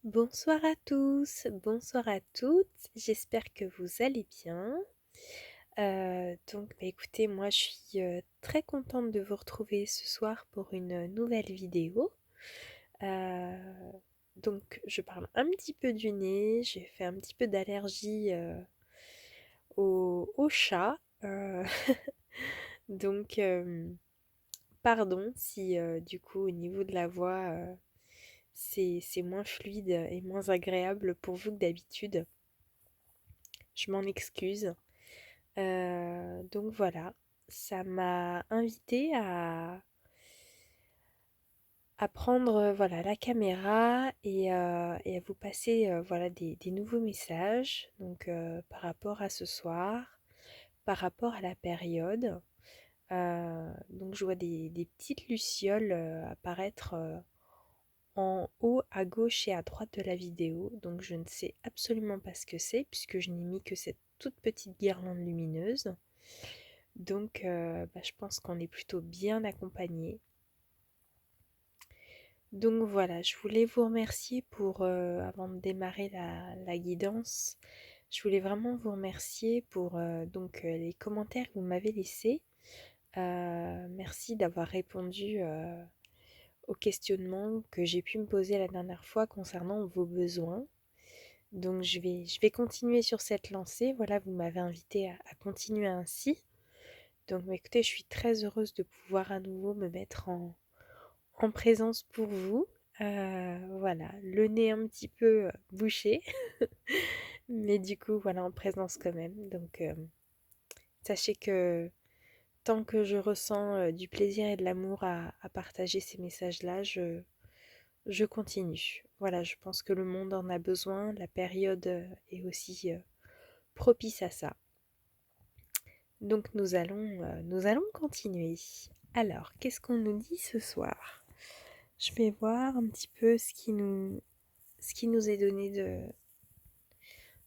Bonsoir à tous, bonsoir à toutes, j'espère que vous allez bien. Écoutez, moi je suis très contente de vous retrouver ce soir pour une nouvelle vidéo. Euh, je parle un petit peu du nez, j'ai fait un petit peu d'allergie au chat. Euh, donc, Pardon si du coup au niveau de la voix c'est moins fluide et moins agréable pour vous que d'habitude. Je m'en excuse. Donc voilà, ça m'a invité à prendre voilà, la caméra et à vous passer voilà, des nouveaux messages par rapport à ce soir, par rapport à la période. Je vois des petites lucioles apparaître en haut à gauche et à droite de la vidéo. Donc je ne sais absolument pas ce que c'est puisque je n'ai mis que cette toute petite guirlande lumineuse. Je pense qu'on est plutôt bien accompagné. Donc voilà, je voulais vous remercier avant de démarrer la guidance, je voulais vraiment vous remercier pour les commentaires que vous m'avez laissés. Merci d'avoir répondu aux questionnements que j'ai pu me poser la dernière fois concernant vos besoins. Donc je vais continuer sur cette lancée. Voilà, vous m'avez invité à continuer ainsi. Écoutez, je suis très heureuse de pouvoir à nouveau me mettre en présence pour vous. Voilà, le nez un petit peu bouché, mais du coup, voilà, en présence quand même. Sachez que tant que je ressens du plaisir et de l'amour à partager ces messages-là, je continue. Voilà, je pense que le monde en a besoin, la période est aussi propice à ça. Donc nous allons continuer. Alors, qu'est-ce qu'on nous dit ce soir? Je vais voir un petit peu ce qui nous est donné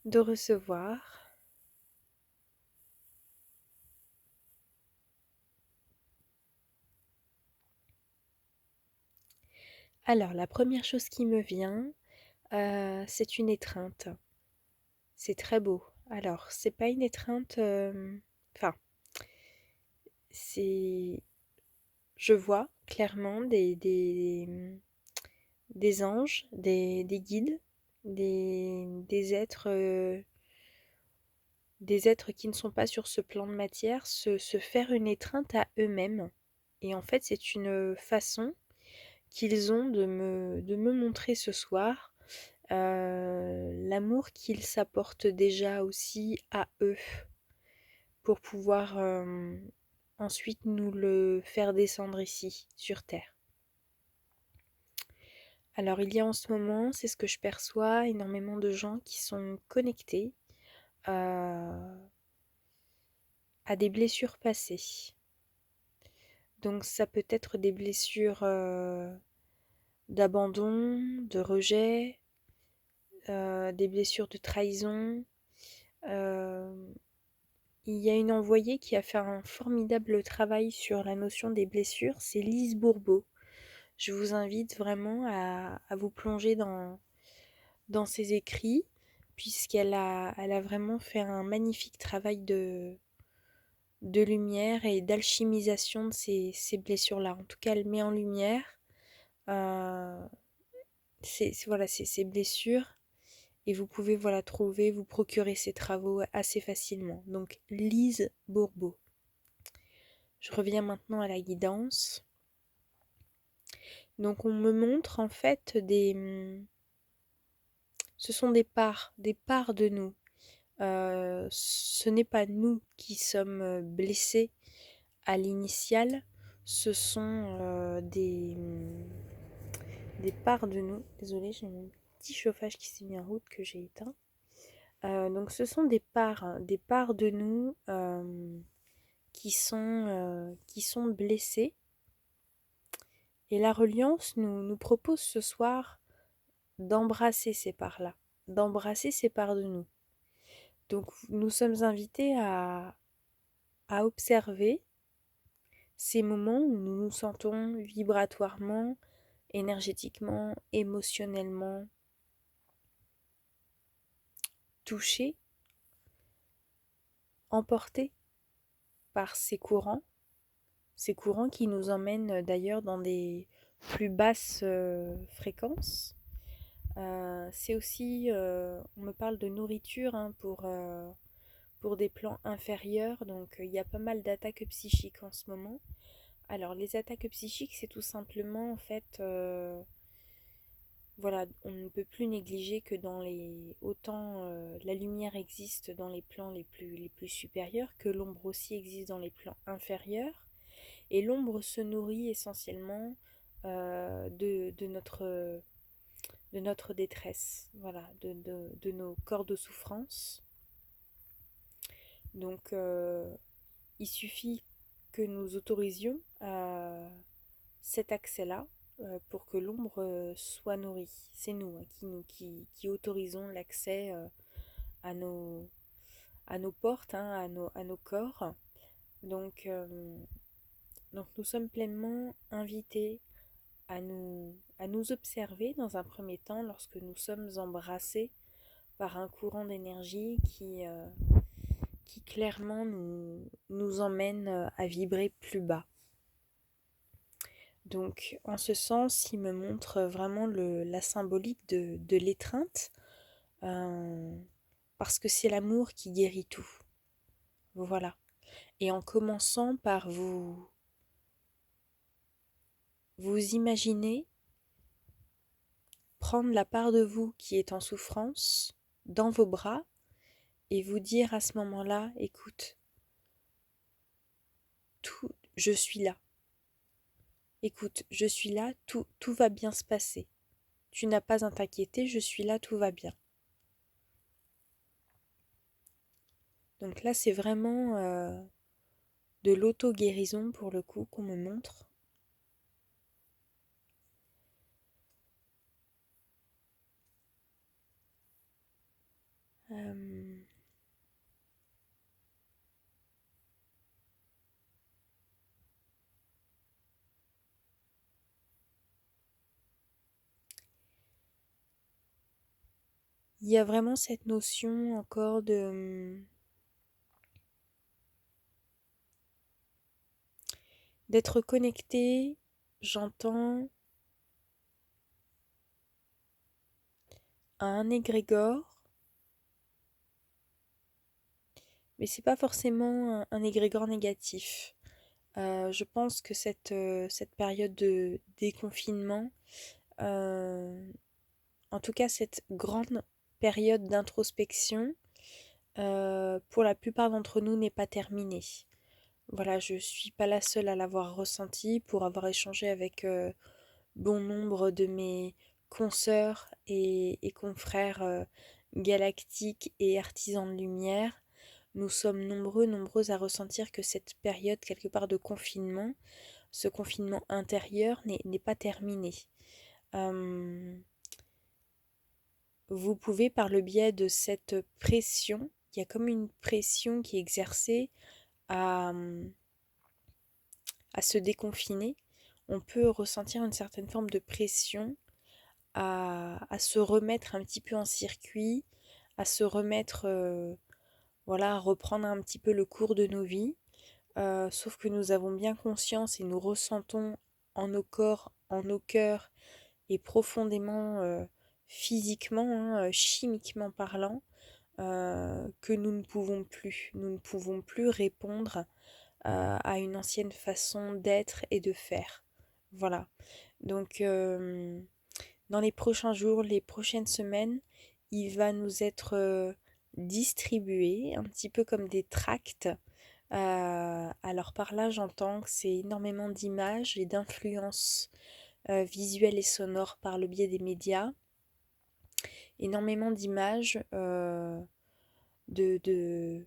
de recevoir. Alors, la première chose qui me vient, c'est une étreinte. C'est très beau. Alors, c'est pas une étreinte. Enfin, c'est. Je vois clairement des anges, des guides, des êtres qui ne sont pas sur ce plan de matière se faire une étreinte à eux-mêmes. Et en fait, c'est une façon qu'ils ont de me montrer ce soir l'amour qu'ils s'apportent déjà aussi à eux pour pouvoir ensuite nous le faire descendre ici, sur Terre. Alors il y a en ce moment, c'est ce que je perçois, énormément de gens qui sont connectés à des blessures passées. Donc ça peut être des blessures d'abandon, de rejet, des blessures de trahison. Euh, il y a une envoyée qui a fait un formidable travail sur la notion des blessures, c'est Lise Bourbeau. Je vous invite vraiment à vous plonger dans ses écrits, elle a vraiment fait un magnifique travail de lumière et d'alchimisation de ces blessures-là. En tout cas, elle met en lumière euh, ces blessures et vous pouvez voilà, vous procurer ces travaux assez facilement. Donc, Lise Bourbeau. Je reviens maintenant à la guidance. Donc, on me montre en fait ce sont des parts de nous. Ce n'est pas nous qui sommes blessés à l'initiale, ce sont des parts de nous. Désolée, j'ai mon petit chauffage qui s'est mis en route que j'ai éteint. Donc ce sont des parts de nous qui sont blessées. Et la Reliance nous propose ce soir d'embrasser ces parts-là, d'embrasser ces parts de nous. Donc nous sommes invités à observer ces moments où nous nous sentons vibratoirement, énergétiquement, émotionnellement touchés, emportés par ces courants qui nous emmènent d'ailleurs dans des plus basses fréquences. C'est aussi, on me parle de nourriture hein, pour des plans inférieurs, donc il y a pas mal d'attaques psychiques en ce moment. Alors les attaques psychiques, c'est tout simplement en fait, voilà, on ne peut plus négliger que dans les autant la lumière existe dans les plans les plus supérieurs, que l'ombre aussi existe dans les plans inférieurs, et l'ombre se nourrit essentiellement de notre détresse, voilà, de nos corps de souffrance. Donc il suffit que nous autorisions cet accès-là pour que l'ombre soit nourrie. C'est nous, hein, qui autorisons l'accès à à nos portes, hein, à nos corps. Donc, donc nous sommes pleinement invités à nous observer dans un premier temps lorsque nous sommes embrassés par un courant d'énergie qui clairement nous emmène à vibrer plus bas. Donc en ce sens, il me montre vraiment la symbolique de l'étreinte, euh, parce que c'est l'amour qui guérit tout. Voilà. Et en commençant par vous imaginer prendre la part de vous qui est en souffrance dans vos bras et vous dire à ce moment-là, écoute, je suis là. Écoute, je suis là, tout va bien se passer. Tu n'as pas à t'inquiéter, je suis là, tout va bien. Donc là, c'est vraiment de l'auto-guérison pour le coup qu'on me montre. Euh, Il y a vraiment cette notion encore d'être connecté, j'entends, à un égrégore, mais c'est pas forcément un égrégore négatif. Je pense que cette période de déconfinement, en tout cas cette grande période d'introspection, pour la plupart d'entre nous n'est pas terminée. Voilà, je suis pas la seule à l'avoir ressenti pour avoir échangé avec bon nombre de mes consoeurs et confrères galactiques et artisans de lumière. Nous sommes nombreuses à ressentir que cette période quelque part de confinement, ce confinement intérieur n'est pas terminé. Euh, Vous pouvez par le biais de cette pression, il y a comme une pression qui est exercée à, à se déconfiner, on peut ressentir une certaine forme de pression à se remettre un petit peu en circuit, à se remettre, voilà, à reprendre un petit peu le cours de nos vies. Sauf que nous avons bien conscience et nous ressentons en nos corps, en nos cœurs et profondément physiquement, hein, chimiquement parlant, que nous ne pouvons plus répondre à une ancienne façon d'être et de faire. Voilà. Donc, dans les prochains jours, les prochaines semaines, il va nous être distribué un petit peu comme des tracts. Alors par là, j'entends que c'est énormément d'images et d'influences visuelles et sonores par le biais des médias. Énormément d'images de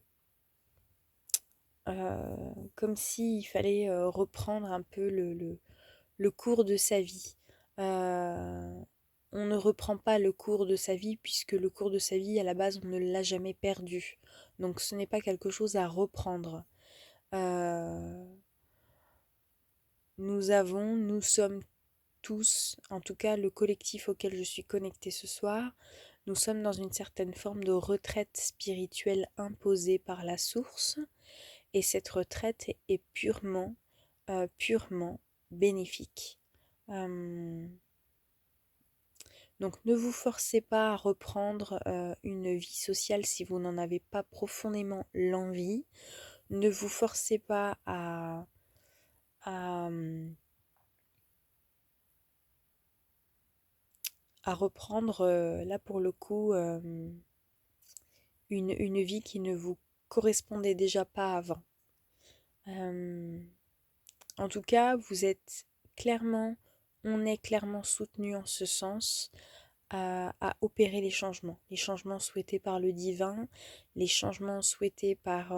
comme s'il fallait reprendre un peu le cours de sa vie. Euh, on ne reprend pas le cours de sa vie puisque le cours de sa vie, à la base, on ne l'a jamais perdu. Donc ce n'est pas quelque chose à reprendre. Euh, nous sommes tous, en tout cas le collectif auquel je suis connectée ce soir, Nous sommes dans une certaine forme de retraite spirituelle imposée par la source, et cette retraite est purement bénéfique. Donc ne vous forcez pas à reprendre une vie sociale si vous n'en avez pas profondément l'envie. Ne vous forcez pas à, à reprendre, là pour le coup, une vie qui ne vous correspondait déjà pas avant. En tout cas, on est clairement soutenu en ce sens à opérer les changements souhaités par le divin, les changements souhaités par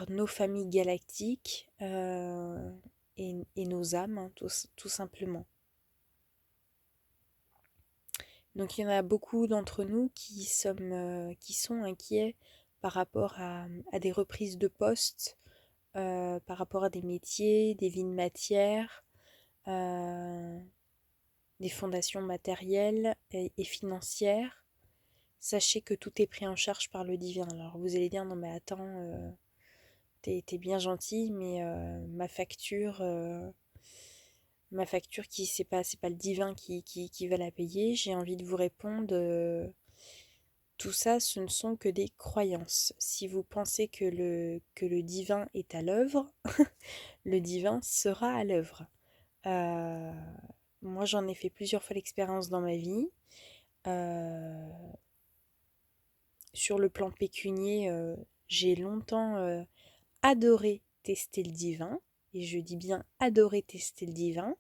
nos familles galactiques et nos âmes, hein, tout simplement. Donc il y en a beaucoup d'entre nous qui sont inquiets par rapport à des reprises de poste, par rapport à des métiers, des vies de matière, des fondations matérielles et financières. Sachez que tout est pris en charge par le divin. Alors vous allez dire, non mais attends, t'es bien gentil, mais ma facture c'est pas le divin qui va la payer. J'ai envie de vous répondre, tout ça, ce ne sont que des croyances. Si vous pensez que le divin est à l'œuvre, le divin sera à l'œuvre. Moi, j'en ai fait plusieurs fois l'expérience dans ma vie. Sur le plan pécunier, j'ai longtemps adoré tester le divin. Et je dis bien adoré tester le divin.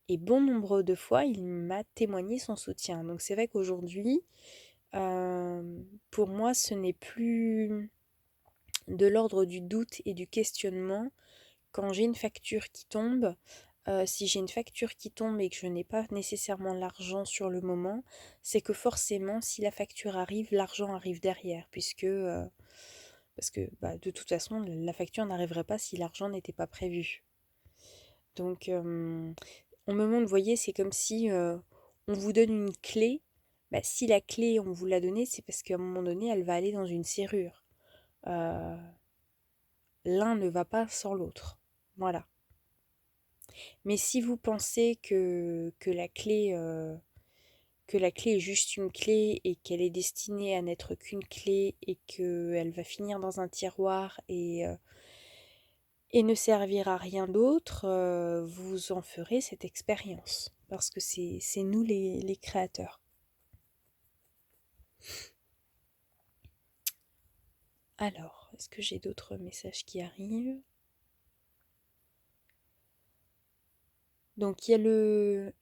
Et bon nombre de fois, il m'a témoigné son soutien. Donc c'est vrai qu'aujourd'hui, pour moi, ce n'est plus de l'ordre du doute et du questionnement. Quand j'ai une facture qui tombe, si j'ai une facture qui tombe et que je n'ai pas nécessairement l'argent sur le moment, c'est que forcément, si la facture arrive, l'argent arrive derrière, parce que de toute façon, la facture n'arriverait pas si l'argent n'était pas prévu. Donc, on me montre, vous voyez, c'est comme si on vous donne une clé. Si la clé, on vous l'a donnée, c'est parce qu'à un moment donné, elle va aller dans une serrure. L'un ne va pas sans l'autre. Voilà. Mais si vous pensez que la clé est juste une clé et qu'elle est destinée à n'être qu'une clé et qu'elle va finir dans un tiroir et ne servir à rien d'autre, vous en ferez cette expérience. Parce que c'est nous les créateurs. Alors, est-ce que j'ai d'autres messages qui arrivent? Donc il y a le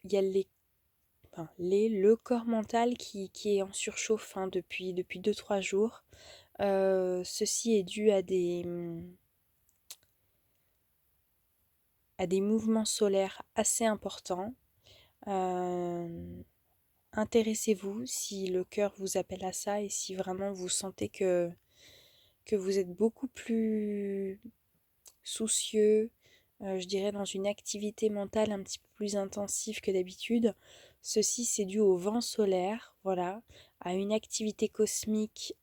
corps mental qui est en surchauffe depuis 2-3 jours. Ceci est dû à des mouvements solaires assez importants. Intéressez-vous si le cœur vous appelle à ça et si vraiment vous sentez que vous êtes beaucoup plus soucieux, je dirais dans une activité mentale un petit peu plus intensive que d'habitude. Ceci, c'est dû au vent solaire, voilà, à une activité cosmique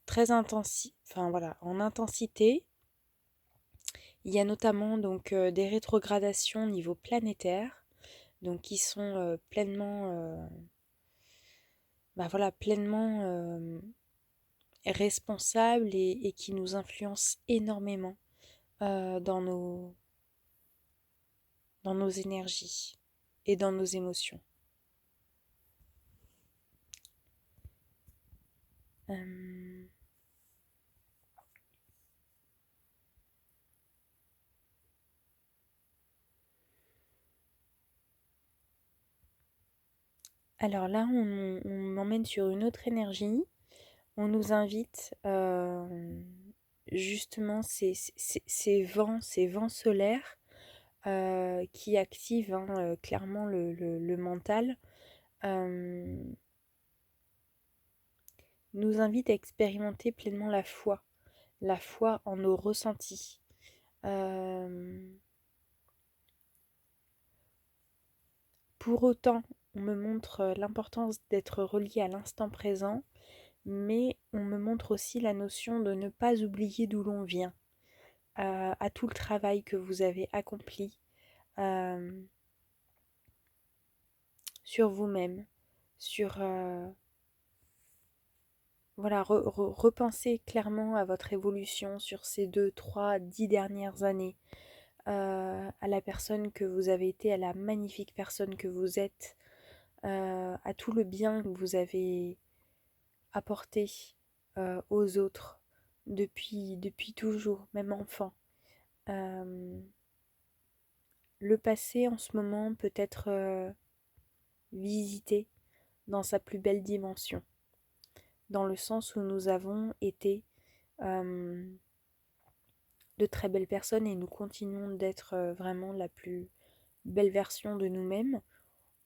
très intensive, en intensité. Il y a notamment donc des rétrogradations au niveau planétaire, donc qui sont pleinement responsables et qui nous influencent énormément dans nos énergies et dans nos émotions. Alors là, on m'emmène sur une autre énergie. On nous invite justement ces vents solaires qui activent clairement le mental, nous invitent à expérimenter pleinement la foi en nos ressentis. Pour autant, on me montre l'importance d'être relié à l'instant présent, mais on me montre aussi la notion de ne pas oublier d'où l'on vient, à tout le travail que vous avez accompli sur vous-même, sur voilà, repenser clairement à votre évolution sur ces 2, 3, 10 dernières années, à la personne que vous avez été, à la magnifique personne que vous êtes, à tout le bien que vous avez apporté aux autres depuis toujours, même enfant. Le passé en ce moment peut être visité dans sa plus belle dimension, dans le sens où nous avons été de très belles personnes et nous continuons d'être vraiment la plus belle version de nous-mêmes.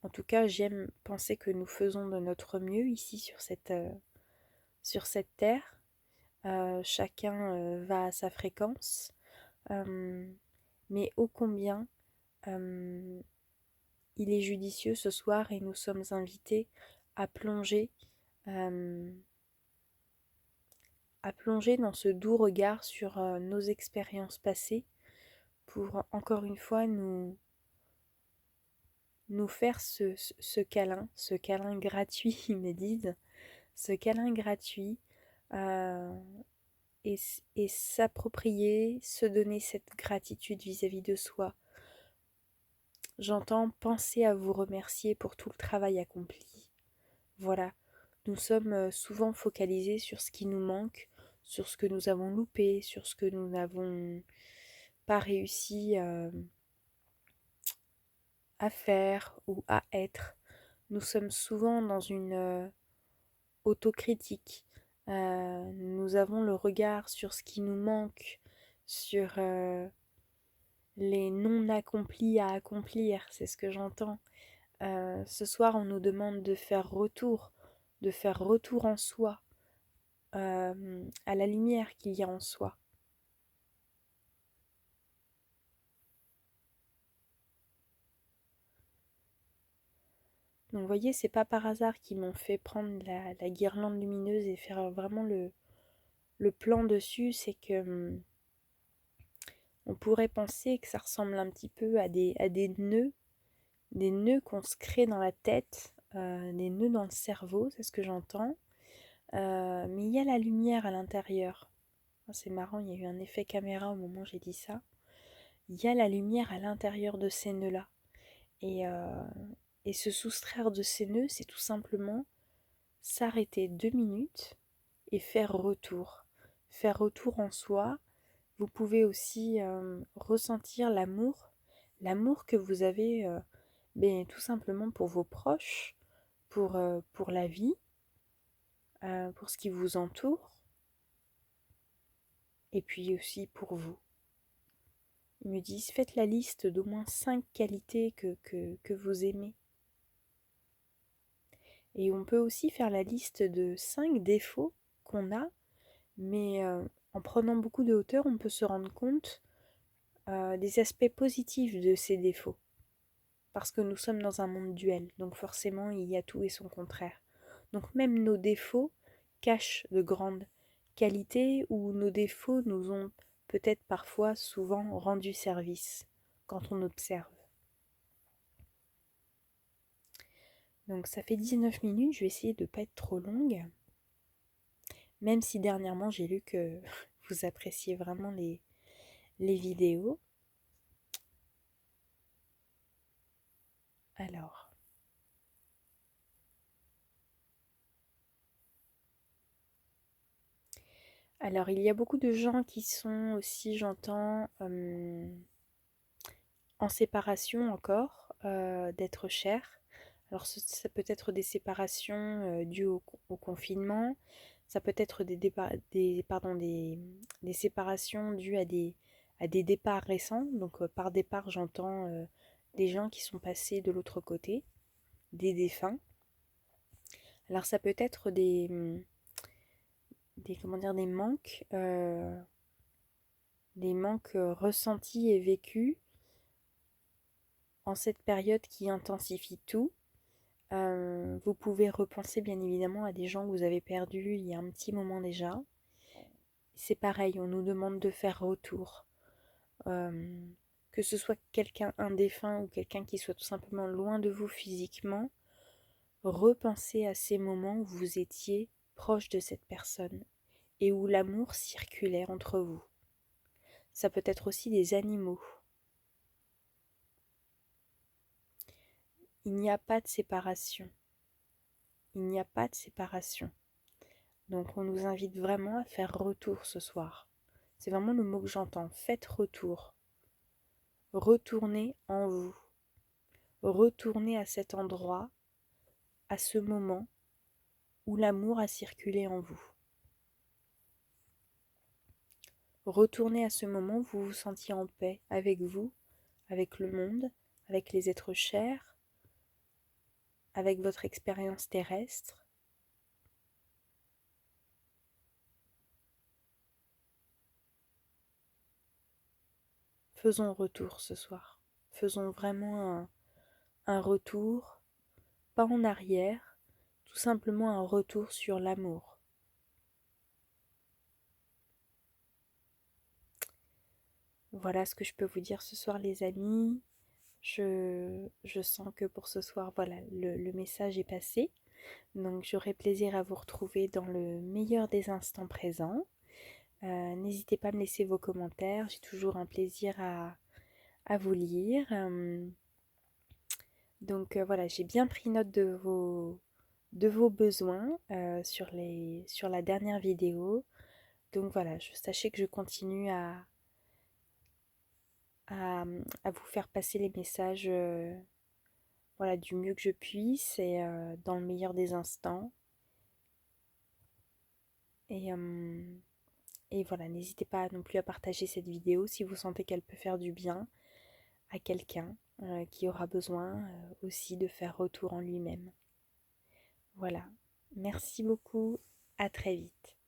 En tout cas, j'aime penser que nous faisons de notre mieux ici sur cette terre. Chacun va à sa fréquence, mais ô combien il est judicieux ce soir et nous sommes invités à plonger, euh, à plonger dans ce doux regard sur nos expériences passées pour encore une fois nous faire ce câlin gratuit, ils me disent, ce câlin gratuit, euh, et s'approprier, se donner cette gratitude vis-à-vis de soi. J'entends penser à vous remercier pour tout le travail accompli. Voilà, nous sommes souvent focalisés sur ce qui nous manque, sur ce que nous avons loupé, sur ce que nous n'avons pas réussi à faire ou à être. Nous sommes souvent dans une autocritique. Nous avons le regard sur ce qui nous manque, sur les non accomplis à accomplir, c'est ce que j'entends. Ce soir, on nous demande de faire retour en soi, à la lumière qu'il y a en soi. Donc vous voyez, c'est pas par hasard qu'ils m'ont fait prendre la guirlande lumineuse et faire vraiment le plan dessus, c'est que on pourrait penser que ça ressemble un petit peu à des nœuds qu'on se crée dans la tête, des nœuds dans le cerveau, c'est ce que j'entends. Mais il y a la lumière à l'intérieur. Oh, c'est marrant, il y a eu un effet caméra au moment où j'ai dit ça. Il y a la lumière à l'intérieur de ces nœuds-là. Et se soustraire de ces nœuds, c'est tout simplement s'arrêter 2 minutes et faire retour. Faire retour en soi. Vous pouvez aussi ressentir l'amour que vous avez tout simplement pour vos proches, pour la vie, pour ce qui vous entoure, et puis aussi pour vous. Ils me disent, faites la liste d'au moins 5 qualités que vous aimez. Et on peut aussi faire la liste de 5 défauts qu'on a, mais en prenant beaucoup de hauteur, on peut se rendre compte des aspects positifs de ces défauts. Parce que nous sommes dans un monde duel, donc forcément il y a tout et son contraire. Donc même nos défauts cachent de grandes qualités, ou nos défauts nous ont peut-être parfois souvent rendu service quand on observe. Donc ça fait 19 minutes, je vais essayer de ne pas être trop longue, même si dernièrement j'ai lu que vous appréciez vraiment les vidéos. Alors il y a beaucoup de gens qui sont aussi, j'entends, en séparation encore d'être chers. Alors ça peut être des séparations dues au confinement, ça peut être des séparations dues à des départs récents. Donc par départ j'entends des gens qui sont passés de l'autre côté, des défunts. Alors ça peut être des manques ressentis et vécus en cette période qui intensifie tout. Vous pouvez repenser bien évidemment à des gens que vous avez perdus il y a un petit moment déjà. C'est pareil, on nous demande de faire retour. Euh, que ce soit quelqu'un un défunt ou quelqu'un qui soit tout simplement loin de vous physiquement, repensez à ces moments où vous étiez proche de cette personne et où l'amour circulait entre vous. Ça peut être aussi des animaux. Il n'y a pas de séparation. Il n'y a pas de séparation. Donc on nous invite vraiment à faire retour ce soir. C'est vraiment le mot que j'entends. Faites retour. Retournez en vous. Retournez à cet endroit, à ce moment où l'amour a circulé en vous. Retournez à ce moment où vous vous sentiez en paix avec vous, avec le monde, avec les êtres chers, avec votre expérience terrestre. Faisons retour ce soir. Faisons vraiment un retour, pas en arrière, tout simplement un retour sur l'amour. Voilà ce que je peux vous dire ce soir les amis. Je sens que pour ce soir, voilà, le message est passé. Donc j'aurai plaisir à vous retrouver dans le meilleur des instants présents. N'hésitez pas à me laisser vos commentaires, j'ai toujours un plaisir à vous lire. Donc voilà, j'ai bien pris note de vos besoins sur la dernière vidéo. Donc voilà, sachez que je continue à, à vous faire passer les messages voilà, du mieux que je puisse et dans le meilleur des instants. Et, euh, et voilà, n'hésitez pas non plus à partager cette vidéo si vous sentez qu'elle peut faire du bien à quelqu'un qui aura besoin aussi de faire retour en lui-même. Voilà, merci beaucoup, à très vite.